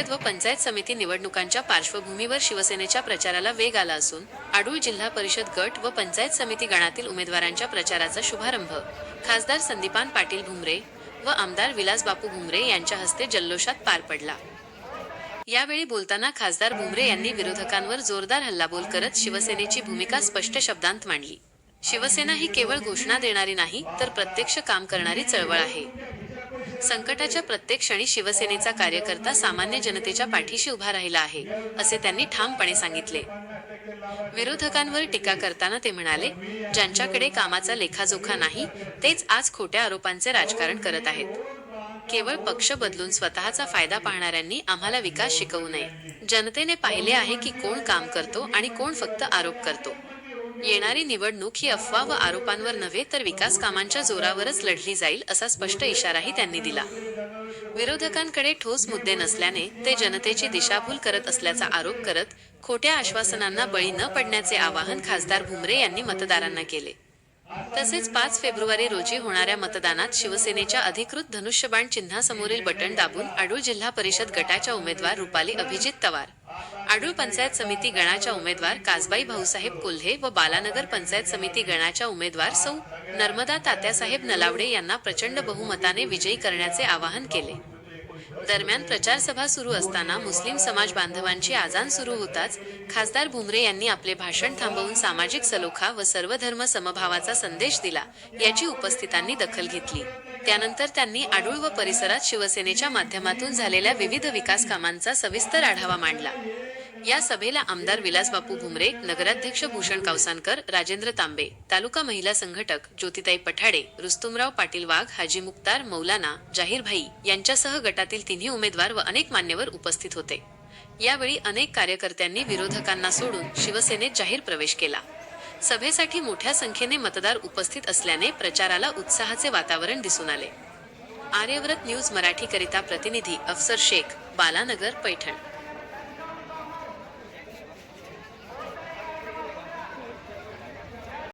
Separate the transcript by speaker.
Speaker 1: परिषद व पंचायत समिती निवडणुकांच्या पार्श्वभूमीवर शिवसेनेच्या प्रचाराला वेग आला असून आडूळ जिल्हा परिषद गट व पंचायत समिती गणातील उमेदवारांच्या प्रचाराचा शुभारंभ खासदार संदीपान पाटील भुमरे व आमदार विलासबापू भुमरे यांच्या हस्ते जल्लोषात पार पडला। यावेळी बोलताना खासदार भुमरे यांनी विरोधकांवर जोरदार हल्लाबोल करत शिवसेनेची भूमिका स्पष्ट शब्दांत मांडली। शिवसेना ही केवळ घोषणा देणारी नाही तर प्रत्यक्ष काम करणारी चळवळ आहे। संकटाच्या प्रत्येक क्षणी शिवसेनेचा कार्यकर्ता सामान्य जनतेच्या पाठीशी उभा राहिला आहे, असे त्यांनी ठामपणे सांगितले। विरोधकांवर टीका करताना ते म्हणाले, ज्यांच्याकडे कामाचा लेखाजोखा नाही तेच आज खोट्या आरोपांचे राजकारण करत आहेत। केवळ पक्ष बदलून स्वतःचा फायदा पाहणाऱ्यांनी आम्हाला विकास शिकवू नये। जनतेने पाहिले आहे की कोण काम करतो आणि कोण फक्त आरोप करतो। येणारी निवडणूक ही अफवा व आरोपांवर नव्हे तर विकास कामांच्या जोरावरच लढली जाईल असा स्पष्ट इशाराही त्यांनी दिला। विरोधकांकडे ठोस मुद्दे नसल्याने ते जनतेची दिशाभूल करत असल्याचा आरोप करत खोट्या आश्वासनांना बळी न पडण्याचे आवाहन खासदार भुमरे यांनी मतदारांना केले। तसेच 5 फेब्रुवारी रोजी होणाऱ्या मतदानात शिवसेनेच्या अधिकृत धनुष्यबाण चिन्हासमोरील बटण दाबून आडूळ जिल्हा परिषद गटाच्या उमेदवार रुपाली अभिजित तवार, आडूळ पंचायत समिती गणाच्या उमेदवार काजबाई भाऊसाहेब कोल्हे व बालानगर पंचायत समिती गणाच्या उमेदवार सौ नर्मदा तात्यासाहेब नलावडे यांना प्रचंड बहुमताने विजयी करण्याचे आवाहन केले। दरम्यान प्रचार सभा सुरू असताना मुस्लिम समाज बांधवांची आजान सुरू होताच खासदार भुमरे यांनी आपले भाषण थांबवून सामाजिक सलोखा व सर्वधर्म समभावाचा संदेश दिला, याची उपस्थितांनी दखल घेतली। त्यानंतर त्यांनी आडूळ व परिसरात शिवसेनेच्या माध्यमातून झालेल्या विविध विकास कामांचा सविस्तर आढावा मांडला। या सभेला आमदार विलासबापू भुमरे, नगराध्यक्ष भूषण कावसानकर, राजेंद्र तांबे, तालुका महिला संघटक ज्योतिताई पठाडे, रुस्तुमराव पाटील वाघ, हाजी मुक्तार, मौलाना, जाहीर भाई यांच्यासह गटातील तिन्ही उमेदवार व अनेक मान्यवर उपस्थित होते। यावेळी अनेक कार्यकर्त्यांनी विरोधकांना सोडून शिवसेनेत जाहीर प्रवेश केला। सभेसाठी मोठ्या संख्येने मतदार उपस्थित असल्याने प्रचाराला उत्साहाचे वातावरण दिसून आले। आर्यव्रत न्यूज मराठी करिता प्रतिनिधी अफसर शेख, बालानगर, पैठण।